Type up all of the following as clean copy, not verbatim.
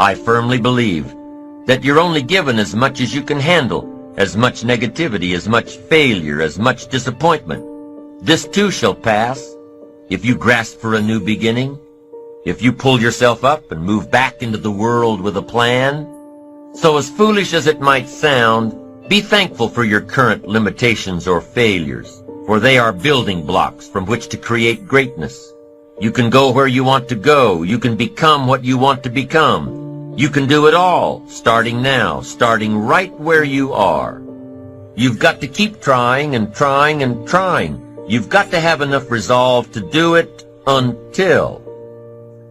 I firmly believe that you're only given as much as you can handle, as much negativity, as much failure, as much disappointment. This too shall pass. If you grasp for a new beginning, if you pull yourself up and move back into the world with a plan. So as foolish as it might sound, be thankful for your current limitations or failures, for they are building blocks from which to create greatness. You can go where you want to go. You can become what you want to become. You can do it all, starting now, starting right where you are. You've got to keep trying and trying and trying. You've got to have enough resolve to do it until.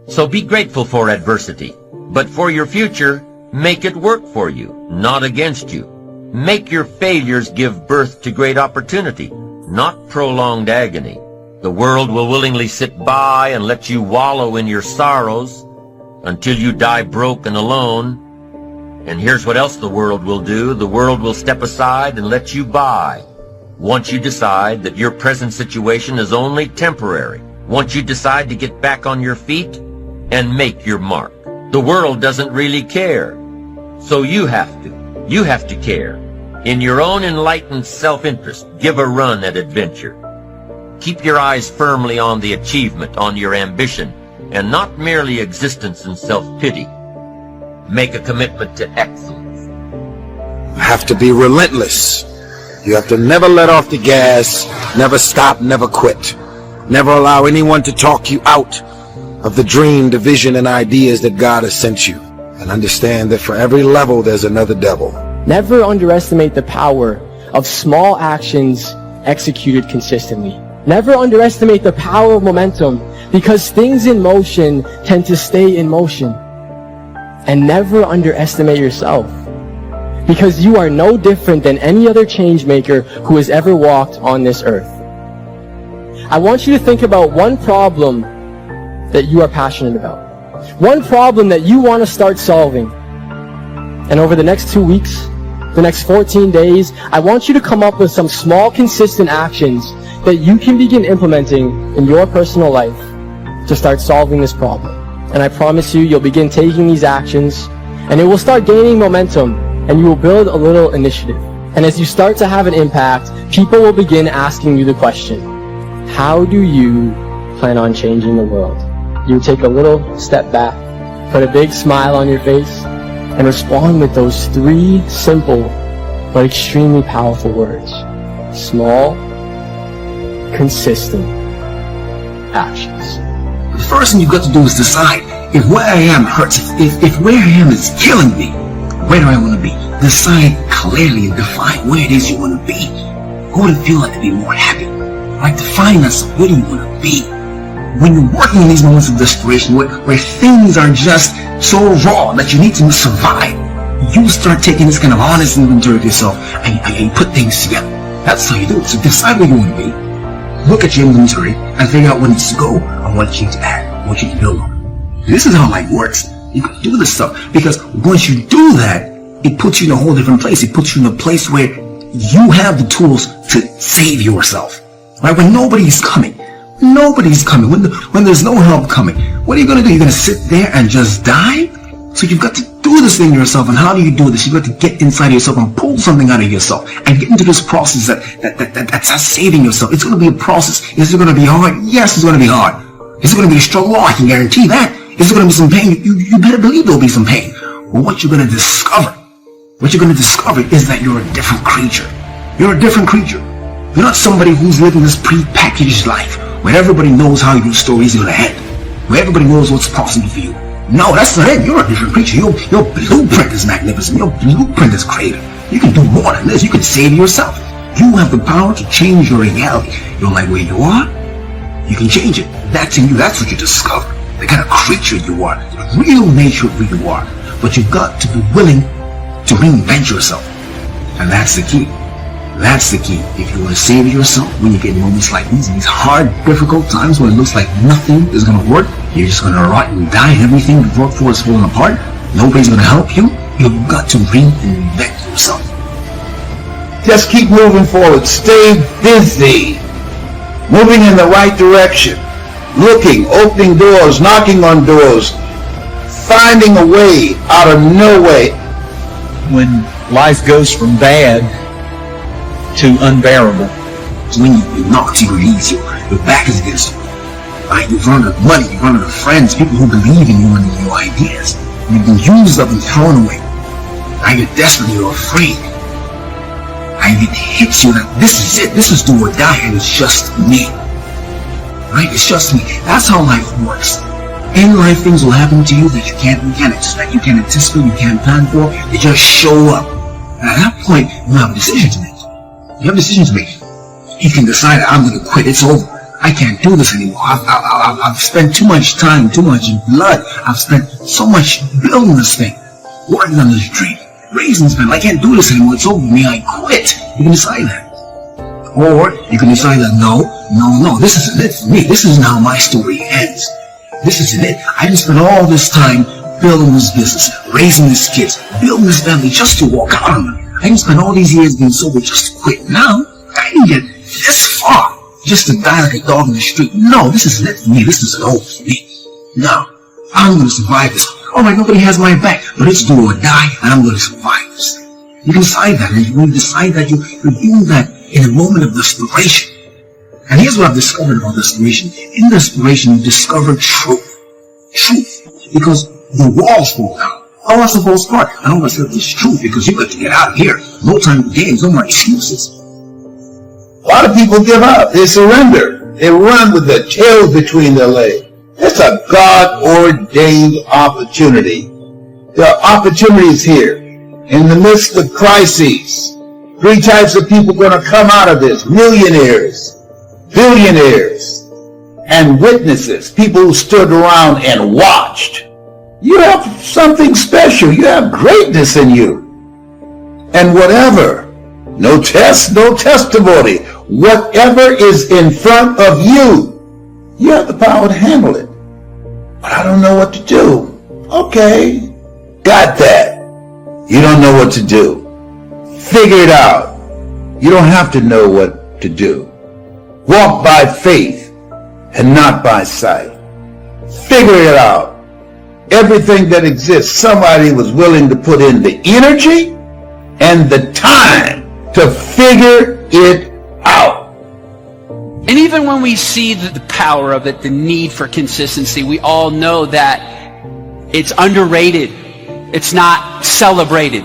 So be grateful for adversity, but for your future, make it work for you, not against you. Make your failures give birth to great opportunity, not prolonged agony. The world will willingly sit by and let you wallow in your sorrows until you die broke and alone. And here's what else the world will do. The world will step aside and let you by. Once you decide that your present situation is only temporary, once you decide to get back on your feet and make your mark. The world doesn't really care. So you have to. You have to care. In your own enlightened self-interest, give a run at adventure. Keep your eyes firmly on the achievement, on your ambition, and not merely existence and self-pity. Make a commitment to excellence. You have to be relentless. You have to never let off the gas, never stop, never quit. Never allow anyone to talk you out of the dream, the vision, and ideas that God has sent you. And understand that for every level, there's another devil. Never underestimate the power of small actions executed consistently. Never underestimate the power of momentum, because things in motion tend to stay in motion. And never underestimate yourself, because you are no different than any other change maker who has ever walked on this earth. I want you to think about one problem that you are passionate about. One problem that you want to start solving. And over the next 2 weeks, the next 14 days, I want you to come up with some small, consistent actions that you can begin implementing in your personal life to start solving this problem. And I promise you, you'll begin taking these actions, and it will start gaining momentum, and you will build a little initiative. And as you start to have an impact, people will begin asking you the question, how do you plan on changing the world? You take a little step back, put a big smile on your face, and respond with those 3 simple but extremely powerful words. Small, consistent actions. The first thing you've got to do is decide if where I am hurts, if where I am is killing me, where do I want to be? Decide clearly and define where it is you want to be. What would it feel like to be more happy? Like define yourself, where do you want to be? When you're working in these moments of desperation, where things are just so raw that you need to survive, you start taking this kind of honest inventory of yourself and you put things together. That's how you do it. So decide where you want to be, look at your inventory, and figure out what needs to go and what you need to add, what you need to build on. This is how life works. You can do this stuff, because once you do that, it puts you in a whole different place. It puts you in a place where you have the tools to save yourself. Right? When nobody's coming. Nobody's coming. When there's no help coming, what are you going to do? You're going to sit there and just die? So you've got to do this thing yourself. And how do you do this? You've got to get inside yourself and pull something out of yourself and get into this process that's saving yourself. It's going to be a process. Is it going to be hard? Yes, it's going to be hard. Is it going to be a struggle? Oh, I can guarantee that. Is there going to be some pain? You better believe there'll be some pain. But what you're going to discover is that you're a different creature. You're a different creature. You're not somebody who's living this pre-packaged life where everybody knows how your story's going to end, where everybody knows what's possible for you. No, that's not it. You're a different creature. Your blueprint is magnificent. Your blueprint is creative. You can do more than this. You can save yourself. You have the power to change your reality. You're like where you are, you can change it. That's in you. That's what you discover. The kind of creature you are, the real nature of who you are. But you've got to be willing to reinvent yourself. And that's the key. That's the key. If you want to save yourself when you get moments like these hard, difficult times when it looks like nothing is going to work, you're just going to rot and die and everything you've worked for is falling apart, nobody's going to help you, you've got to reinvent yourself. Just keep moving forward. Stay busy. Moving in the right direction. Looking, opening doors, knocking on doors. finding a way out of no way. When life goes from bad to unbearable. When you're knocked to your knees, your back is against the wall. Right? You've run out of money, you've run out of friends, people who believe in you and in your ideas. You've been used up and thrown away. Right? You're desperate, you're afraid. Right? It hits you that this is it, this is do or die, and it's just me. Right? It's just me. That's how life works. In life, things will happen to you that you can't expect, you can't anticipate, you can't plan for. They just show up. And at that point, you have a decision to make. You have a decision to make. You can decide, I'm going to quit. It's over. I can't do this anymore. I've spent too much time, too much blood. I've spent so much building this thing, working on this dream, raising this man. I can't do this anymore. It's over with me. I quit. You can decide that. Or you can decide that no, this isn't it for me. This is now my story ends. This isn't it. I just spent all this time building this business, raising these kids, building this family just to walk out on them. I didn't spend all these years being sober just to quit. Now, I didn't get this far just to die like a dog in the street. No, this isn't it for me. This isn't over for me. No, I'm going to survive this. All right, nobody has my back, but it's do or die, and I'm going to survive this thing. You can decide that, and when you decide that, you're doing that in a moment of desperation. And here's what I've discovered about desperation. In desperation, you discover truth. Truth. Because the walls fall down. Oh, that's the false part. I don't want to say this truth because you got to get out of here. No time for games, no more excuses. A lot of people give up. They surrender. They run with their tails between their legs. It's a God-ordained opportunity. There are opportunities here. In the midst of crises, 3 types of people going to come out of this. Millionaires, billionaires, and witnesses. People who stood around and watched. You have something special. You have greatness in you. And whatever, no test, no testimony, whatever is in front of you, you have the power to handle it. But I don't know what to do. Okay, got that. You don't know what to do. Figure it out. You don't have to know what to do. Walk by faith and not by sight. Figure it out. Everything that exists, somebody was willing to put in the energy and the time to figure it out. And even when we see the power of it, the need for consistency, we all know that it's underrated. It's not celebrated.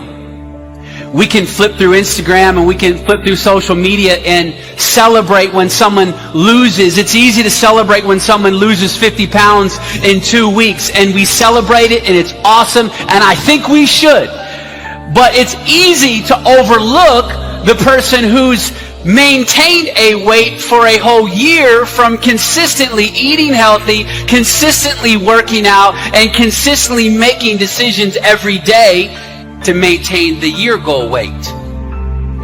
We can flip through Instagram and we can flip through social media and celebrate when someone loses. It's easy to celebrate when someone loses 50 pounds in 2 weeks, and we celebrate it and it's awesome, and I think we should. But it's easy to overlook the person who's maintained a weight for a whole year from consistently eating healthy, consistently working out, and consistently making decisions every day to maintain the year goal weight.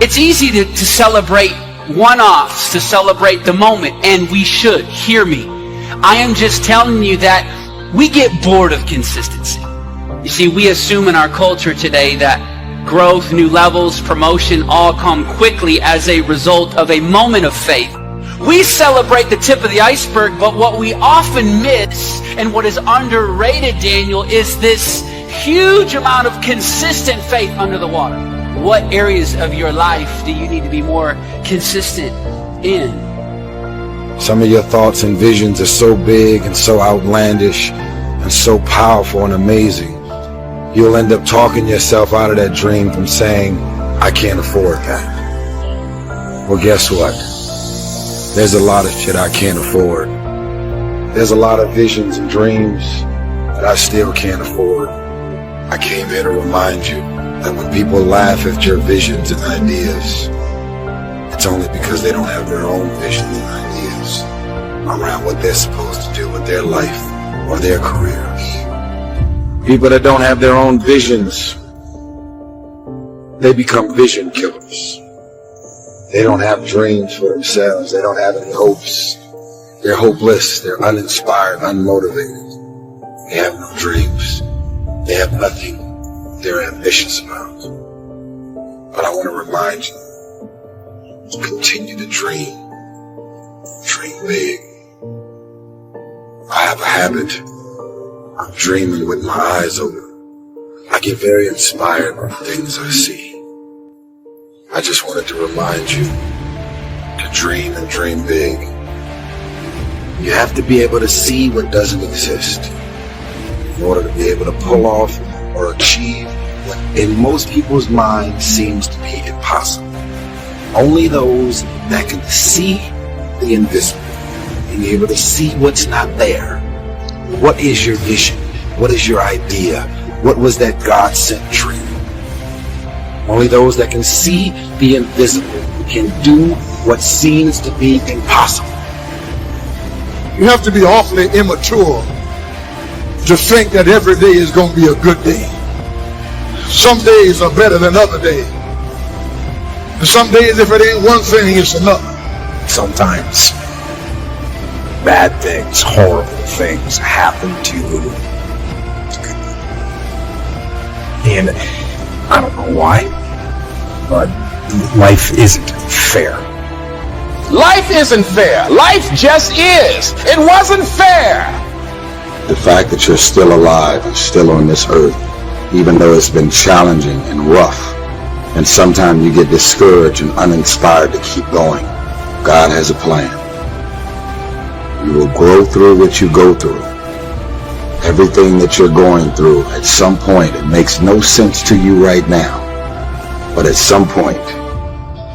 It's easy to celebrate one-offs, to celebrate the moment, and we should. Hear me. I am just telling you that we get bored of consistency. You see, we assume in our culture today that growth, new levels, promotion all come quickly as a result of a moment of faith. We celebrate the tip of the iceberg, but what we often miss and what is underrated, Daniel, is this huge amount of consistent faith under the water. What areas of your life do you need to be more consistent in? Some of your thoughts and visions are so big and so outlandish and so powerful and amazing. You'll end up talking yourself out of that dream from saying, I can't afford that. Well, guess what? There's a lot of shit I can't afford. There's a lot of visions and dreams that I still can't afford. I came here to remind you that when people laugh at your visions and ideas, it's only because they don't have their own visions and ideas around what they're supposed to do with their life or their careers. People that don't have their own visions, they become vision killers. They don't have dreams for themselves. They don't have any hopes. They're hopeless. They're uninspired, unmotivated. They have no dreams. They have nothing they're ambitious about. But I want to remind you to continue to dream. Dream big. I have a habit I'm dreaming with my eyes open. I get very inspired by the things I see. I just wanted to remind you to dream and dream big. You have to be able to see what doesn't exist in order to be able to pull off or achieve what in most people's minds seems to be impossible. Only those that can see the invisible, being able to see what's not there. What is your vision? What is your idea? What was that God-sent dream? Only those that can see the invisible can do what seems to be impossible. You have to be awfully immature to think that every day is going to be a good day. Some days are better than other days. And some days, if it ain't one thing, it's another. Sometimes bad things, horrible things happen to you. And I don't know why, but life isn't fair. Life isn't fair. Life just is. It wasn't fair. The fact that you're still alive and still on this earth, even though it's been challenging and rough, and sometimes you get discouraged and uninspired to keep going, God has a plan. You will grow through what you go through. Everything that you're going through, at some point, it makes no sense to you right now. But at some point,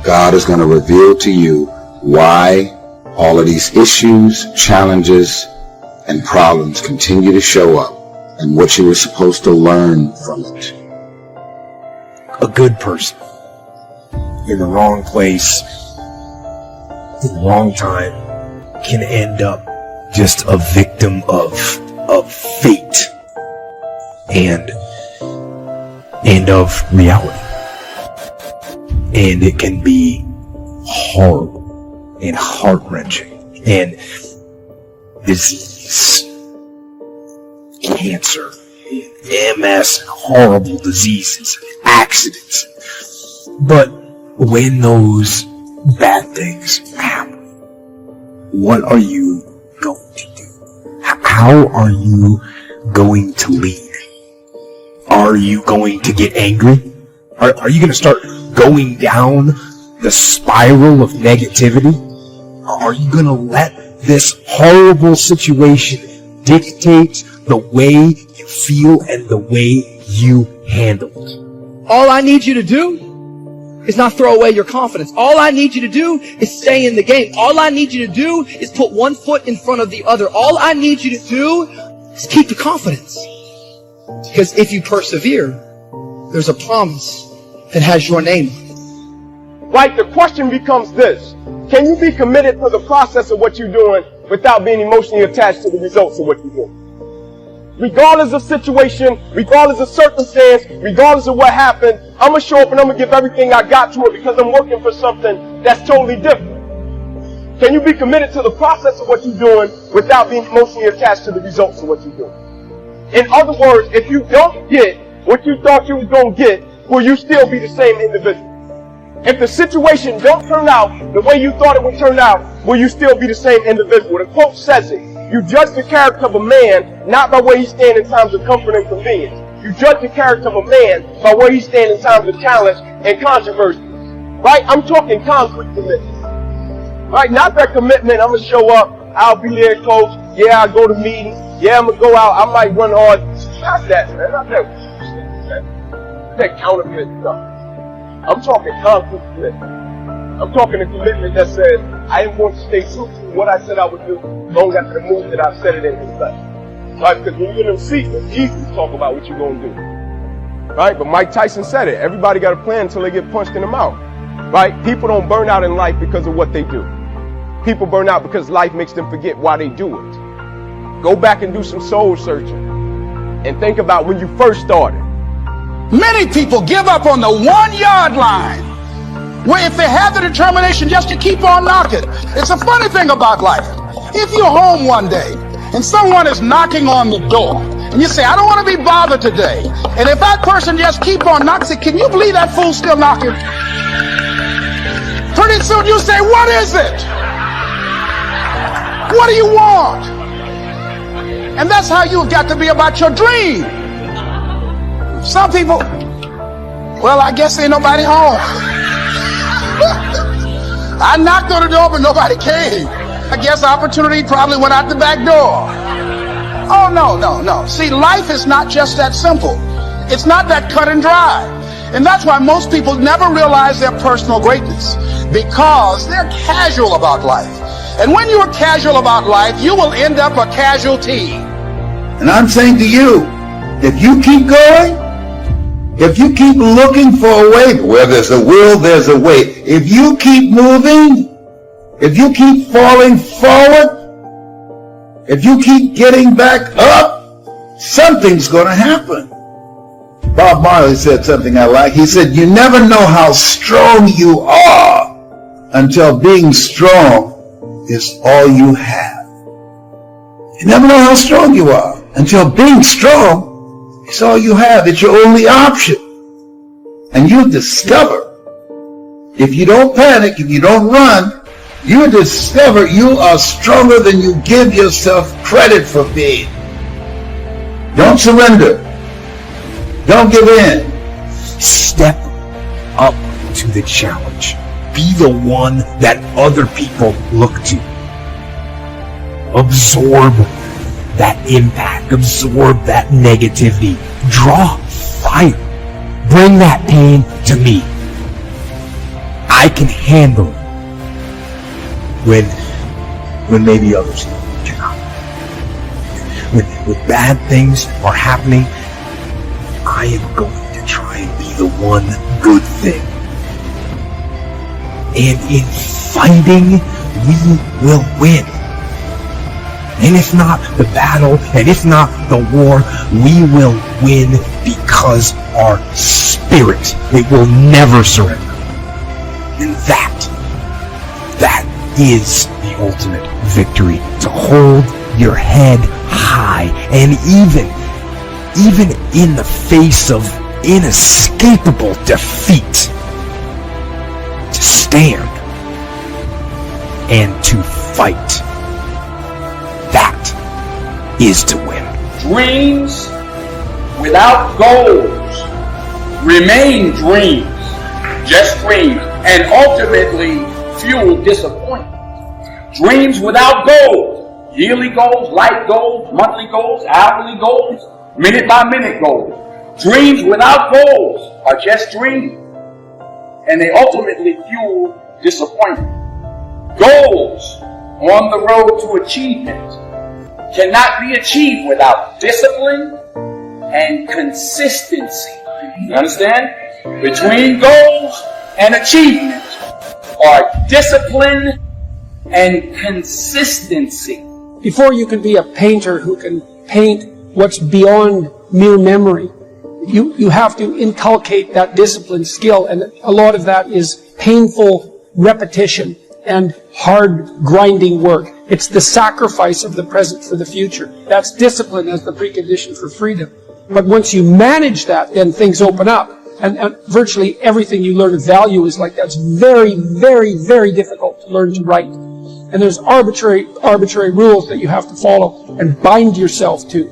God is going to reveal to you why all of these issues, challenges, and problems continue to show up and what you were supposed to learn from it. A good person in the wrong place, in the wrong time, can end up just a victim of fate and of reality. And it can be horrible and heart-wrenching. And disease, cancer, MS, horrible diseases, accidents. But when those bad things happen, what are you going to do? How are you going to lead? Are you going to get angry? Are you going to start going down the spiral of negativity? Are you going to let this horrible situation dictate the way you feel and the way you handle it? All I need you to do is not throw away your confidence. All I need you to do is stay in the game. All I need you to do is put one foot in front of the other. All I need you to do is keep the confidence. Because if you persevere, there's a promise that has your name on it. Right, the question becomes this. Can you be committed to the process of what you're doing without being emotionally attached to the results of what you're doing? Regardless of situation, regardless of circumstance, regardless of what happened, I'm going to show up and I'm going to give everything I got to it because I'm working for something that's totally different. Can you be committed to the process of what you're doing without being emotionally attached to the results of what you're doing? In other words, if you don't get what you thought you was going to get, will you still be the same individual? If the situation don't turn out the way you thought it would turn out, will you still be the same individual? The quote says it. You judge the character of a man not by where he stands in times of comfort and convenience. You judge the character of a man by where he stands in times of challenge and controversy. Right? I'm talking concrete commitment. Right? Not that commitment, I'm going to show up, I'll be there, coach. Yeah, I'll go to meetings. Yeah, I'm going to go out, I might run hard. Not that, man. Not that counterfeit stuff. I'm talking concrete commitment. I'm talking a commitment that says, I am going to stay true to what I said I would do long after the move that I've said it in his life. Right? Because when you're in them seats, it's easy to talk about what you're going to do. Right? But Mike Tyson said it. Everybody got a plan until they get punched in the mouth. Right? People don't burn out in life because of what they do. People burn out because life makes them forget why they do it. Go back and do some soul searching. And think about when you first started. Many people give up on the 1-yard line. Well, if they have the determination just to keep on knocking. It's a funny thing about life. If you're home one day and someone is knocking on the door and you say, I don't want to be bothered today. And if that person just keep on knocking, say, can you believe that fool's still knocking? Pretty soon you say, what is it? What do you want? And that's how you've got to be about your dream. Some people, well, I guess ain't nobody home. I knocked on the door, but nobody came. I guess opportunity probably went out the back door. Oh, no. See, life is not just that simple. It's not that cut and dry. And that's why most people never realize their personal greatness, because they're casual about life. And when you're casual about life, you will end up a casualty. And I'm saying to you, if you keep going, if you keep looking for a way, where there's a will, there's a way. If you keep moving, if you keep falling forward, if you keep getting back up, something's going to happen. Bob Marley said something I like. He said, you never know how strong you are until being strong is all you have. You never know how strong you are until being strong is all you have. It's your only option. And you discover, if you don't panic, if you don't run, you discover you are stronger than you give yourself credit for being. Don't surrender. Don't give in. Step up to the challenge. Be the one that other people look to. Absorb that impact. Absorb that negativity. Draw fire. Bring that pain to me. I can handle it. When maybe others cannot. When bad things are happening, I am going to try and be the one good thing. And in fighting, we will win. And if not the battle, and if not the war, we will win because our spirit, it will never surrender. And that is the ultimate victory. To hold your head high, and even in the face of inescapable defeat, to stand and to fight. That is to win. Dreams without goals remain dreams, just dreams, and ultimately fuel disappointment. Dreams without goals, yearly goals, life goals, monthly goals, hourly goals, minute by minute goals. Dreams without goals are just dreams, and they ultimately fuel disappointment. Goals on the road to achievement cannot be achieved without discipline and consistency. You understand? Between goals and achievement are discipline and consistency. Before you can be a painter who can paint what's beyond mere memory, you have to inculcate that discipline skill, and a lot of that is painful repetition and hard grinding work. It's the sacrifice of the present for the future. That's discipline as the precondition for freedom. But once you manage that, then things open up. And virtually everything you learn of value is like that. It's very, very, very difficult to learn to write. And there's arbitrary rules that you have to follow and bind yourself to.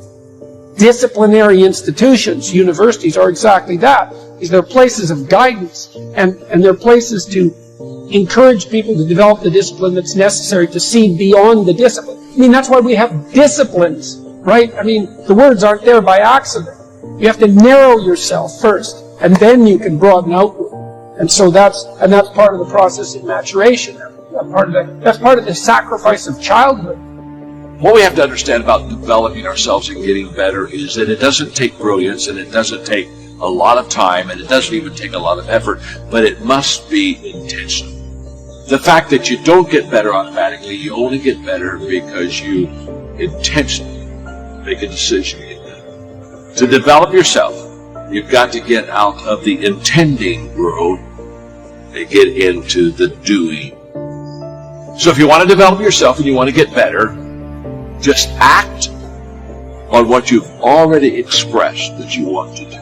Disciplinary institutions, universities, are exactly that. They're places of guidance, and they're places to encourage people to develop the discipline that's necessary to see beyond the discipline. I mean, that's why we have disciplines, right? I mean, the words aren't there by accident. You have to narrow yourself first, and then you can broaden outward. And so that's part of the process of maturation. That's part of the sacrifice of childhood. What we have to understand about developing ourselves and getting better is that it doesn't take brilliance, and it doesn't take a lot of time, and it doesn't even take a lot of effort, but it must be intentional. The fact that you don't get better automatically, you only get better because you intentionally make a decision to get better. To develop yourself, you've got to get out of the intending world and get into the doing. So if you want to develop yourself and you want to get better, just act on what you've already expressed that you want to do.